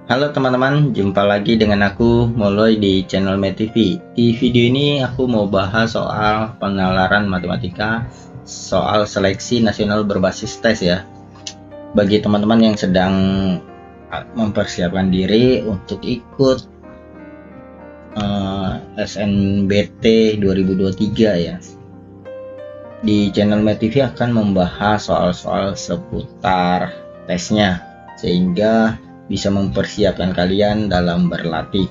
Halo teman-teman, jumpa lagi dengan aku Moloy di channel MedTV. Di video ini aku mau bahas soal penalaran matematika, soal seleksi nasional berbasis tes ya. Bagi teman-teman yang sedang mempersiapkan diri untuk ikut SNBT 2023 ya. Di channel MedTV akan membahas soal-soal seputar tesnya, sehingga bisa mempersiapkan kalian dalam berlatih.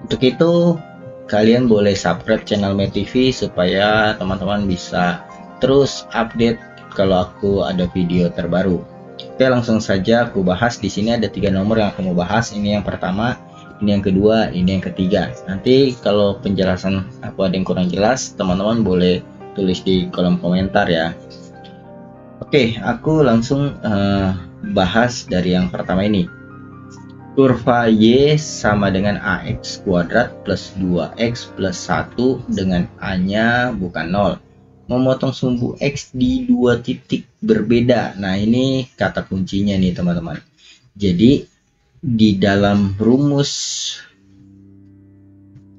Untuk itu, kalian boleh subscribe channel MedTV supaya teman-teman bisa terus update kalau aku ada video terbaru. Oke, langsung saja aku bahas. Di sini ada 3 nomor yang aku mau bahas. Ini yang pertama, ini yang kedua, ini yang ketiga. Nanti kalau penjelasan aku ada yang kurang jelas, teman-teman boleh tulis di kolom komentar ya. Oke, aku langsung bahas dari yang pertama ini. Kurva Y sama dengan AX kuadrat plus 2X plus 1 dengan A-nya bukan 0. Memotong sumbu X di 2 titik berbeda. Nah, ini kata kuncinya nih teman-teman. Jadi, di dalam rumus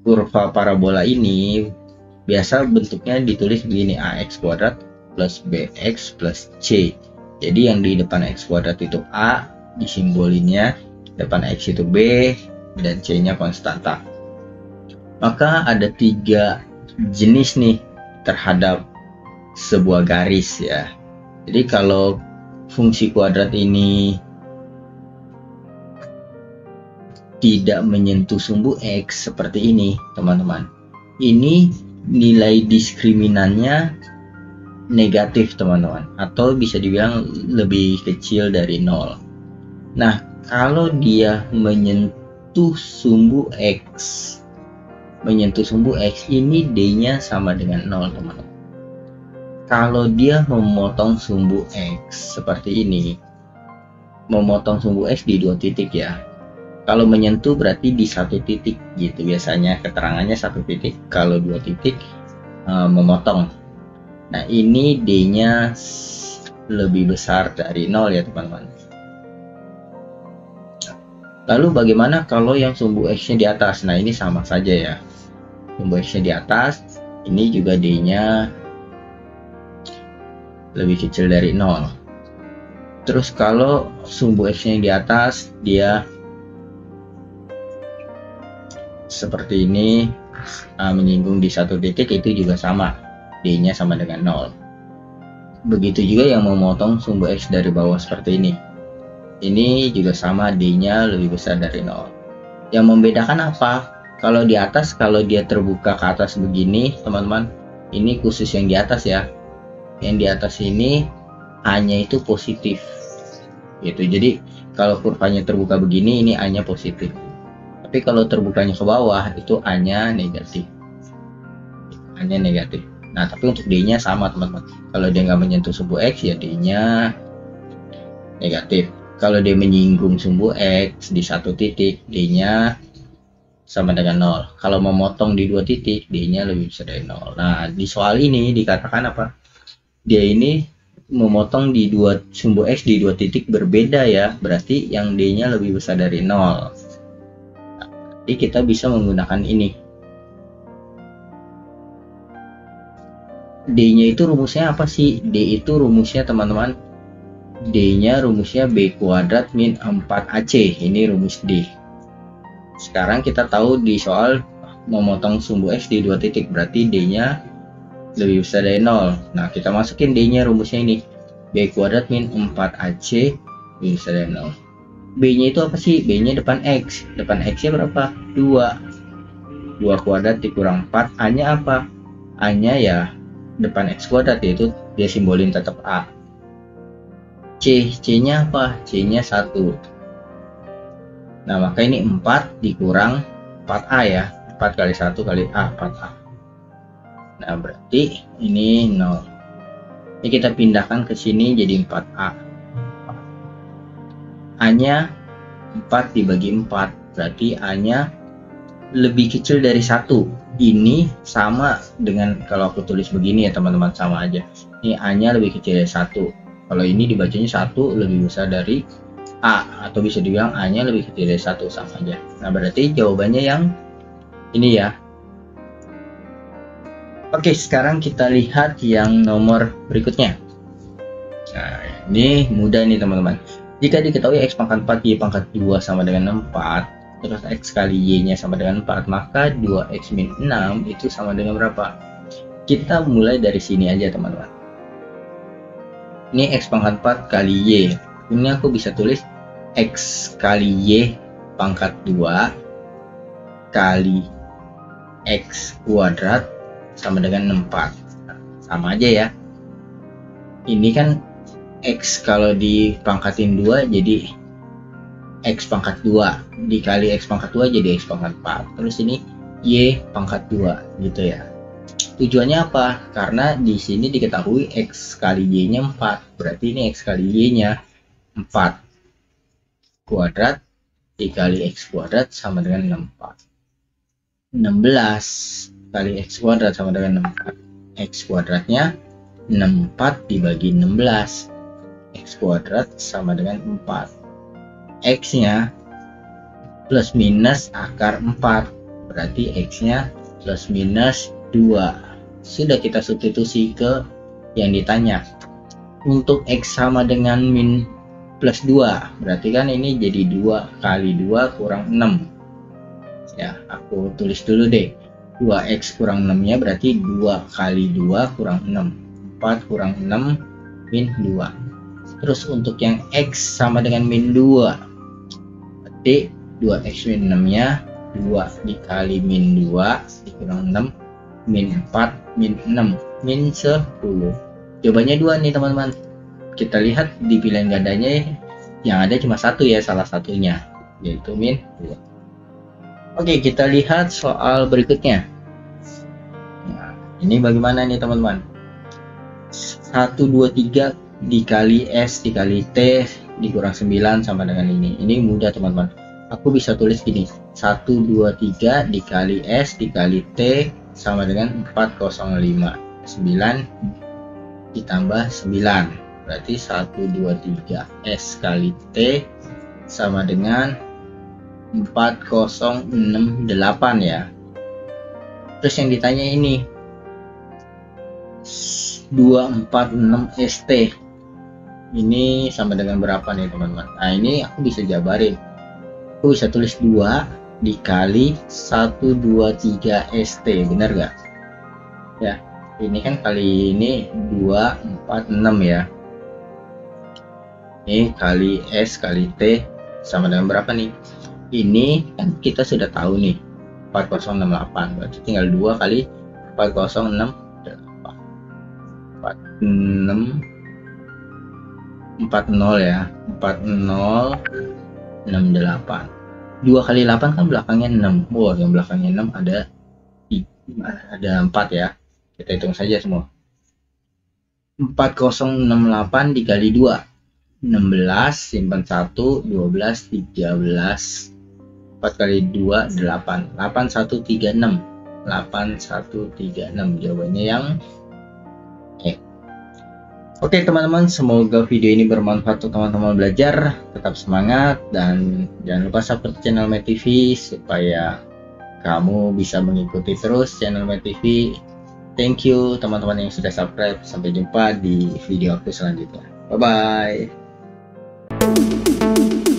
kurva parabola ini, biasa bentuknya ditulis begini, AX kuadrat plus BX plus C. Jadi yang di depan X kuadrat itu A, disimbolinnya, depan X itu B, dan C-nya konstanta. Maka ada 3 jenis nih terhadap sebuah garis ya. Jadi kalau fungsi kuadrat ini tidak menyentuh sumbu X seperti ini teman-teman, ini nilai diskriminannya negatif teman-teman, atau bisa dibilang lebih kecil dari 0. Nah, kalau dia menyentuh sumbu X, ini D-nya sama dengan 0 teman-teman. Kalau dia memotong sumbu X seperti ini, memotong sumbu X di 2 titik ya. Kalau menyentuh berarti di 1 titik gitu, biasanya keterangannya 1 titik. Kalau 2 titik memotong. Nah, ini D-nya lebih besar dari 0 ya teman-teman. Lalu bagaimana kalau yang sumbu X-nya di atas? Nah, ini sama saja ya. Sumbu X-nya di atas, ini juga D-nya lebih kecil dari 0. Terus kalau sumbu X-nya di atas, dia seperti ini, menyinggung di 1 titik, itu juga sama, D-nya sama dengan 0. Begitu juga yang memotong sumbu X dari bawah seperti ini. Ini juga sama, D-nya lebih besar dari 0. Yang membedakan apa? Kalau di atas, kalau dia terbuka ke atas begini teman-teman, ini khusus yang di atas ya. Yang di atas ini A-nya itu positif gitu. Jadi kalau kurvanya terbuka begini, ini A-nya positif. Tapi kalau terbukanya ke bawah, itu A-nya negatif. A-nya negatif. Nah, tapi untuk D-nya sama teman-teman. Kalau dia nggak menyentuh sumbu X, ya D-nya negatif. Kalau dia menyinggung sumbu X di 1 titik, D-nya sama dengan 0. Kalau memotong di 2 titik, D-nya lebih besar dari 0. Nah, di soal ini dikatakan apa? Dia ini memotong di 2 sumbu X di 2 titik berbeda ya. Berarti yang D-nya lebih besar dari 0. Jadi kita bisa menggunakan ini. D-nya itu rumusnya apa sih? D itu rumusnya teman-teman, D-nya rumusnya B kuadrat min 4AC. Ini rumus D. Sekarang kita tahu di soal memotong sumbu X di 2 titik, berarti D-nya lebih besar dari 0. Nah, kita masukin D-nya rumusnya ini, B kuadrat min 4AC lebih besar dari 0. B-nya itu apa sih? B-nya depan X. Depan X-nya berapa? 2. 2 kuadrat dikurang 4. A-nya apa? A-nya ya depan X kuadrat, yaitu dia simbolin tetap A. C-nya apa? C-nya 1. Nah, maka ini 4 dikurang 4A ya. 4 kali 1 kali A, 4A. Nah, berarti ini 0. Ini kita pindahkan ke sini jadi 4A. A-nya 4 dibagi 4, berarti A-nya lebih kecil dari 1. Ini sama dengan kalau aku tulis begini ya teman-teman, sama aja. Ini A-nya lebih kecil dari 1. Kalau ini dibacanya 1 lebih besar dari A, atau bisa dibilang A-nya lebih kecil dari 1, sama aja. Nah, berarti jawabannya yang ini ya. Oke, sekarang kita lihat yang nomor berikutnya. Nah, ini mudah nih teman-teman. Jika diketahui X pangkat 4 Y pangkat 2 sama dengan 4, terus X kali Y-nya sama dengan 4, maka 2X min 6 itu sama dengan berapa? Kita mulai dari sini aja teman-teman. Ini X pangkat 4 kali Y. Ini aku bisa tulis X kali Y pangkat 2 kali X kuadrat sama dengan 4. Sama aja ya. Ini kan X kalau dipangkatin 2 jadi X pangkat 2 dikali X pangkat 2 jadi X pangkat 4. Terus ini Y pangkat 2 gitu ya. Tujuannya apa? Karena di sini diketahui X kali Y-nya 4. Berarti ini X kali Y-nya 4 kuadrat dikali X kuadrat sama dengan 64. 16 kali X kuadrat sama dengan 64. X kuadratnya 64 dibagi 16. X kuadrat sama dengan 4. X-nya plus minus akar 4. Berarti X-nya plus minus 2. Sudah kita substitusi ke yang ditanya. Untuk X sama dengan min plus 2. Berarti kan ini jadi 2 kali 2 kurang 6. Ya, aku tulis dulu deh. 2X kurang 6-nya berarti 2 kali 2 kurang 6. 4 kurang 6 min 2. Terus untuk yang X sama dengan min 2. Berarti 2X min 6-nya 2 dikali min 2 dikurang 6 min 4 min 6 min 10. Jawabannya 2 nih teman-teman. Kita lihat di pilihan gandanya yang ada cuma satu ya, salah satunya yaitu min 2. Oke, kita lihat soal berikutnya. Nah, ini bagaimana nih teman-teman? 1, 2, 3 dikali S dikali T dikurang 9 sama dengan ini. Ini mudah teman-teman. Aku bisa tulis gini. 1, 2, 3 dikali S dikali T sama dengan 405. 9 ditambah 9. Berarti 1, 2, 3 S kali T sama dengan 4068 ya. Terus yang ditanya ini 246 ST ini sama dengan berapa nih teman-teman? Nah, ini aku bisa jabarin. Aku bisa tulis 2 dikali 123 ST, benar gak? Ya, ini kan kali ini 246 ya. Ini kali S kali T sama dengan berapa nih? Ini kan kita sudah tahu nih 4068, berarti tinggal 2 kali 4068 40 ya, 4068. 2 kali 8 kan belakangnya 6. Wow, yang belakangnya 6 ada 4 ya. Kita hitung saja semua. 4068 dikali 2. 16, simpan 1, 12, 13. 4 kali 2, 8. 8136. 8136. Jawabannya yang Oke teman-teman, semoga video ini bermanfaat untuk teman-teman belajar. Tetap semangat dan jangan lupa subscribe channel Med TV supaya kamu bisa mengikuti terus channel Med TV. Thank you teman-teman yang sudah subscribe. Sampai jumpa di video aku selanjutnya. Bye bye.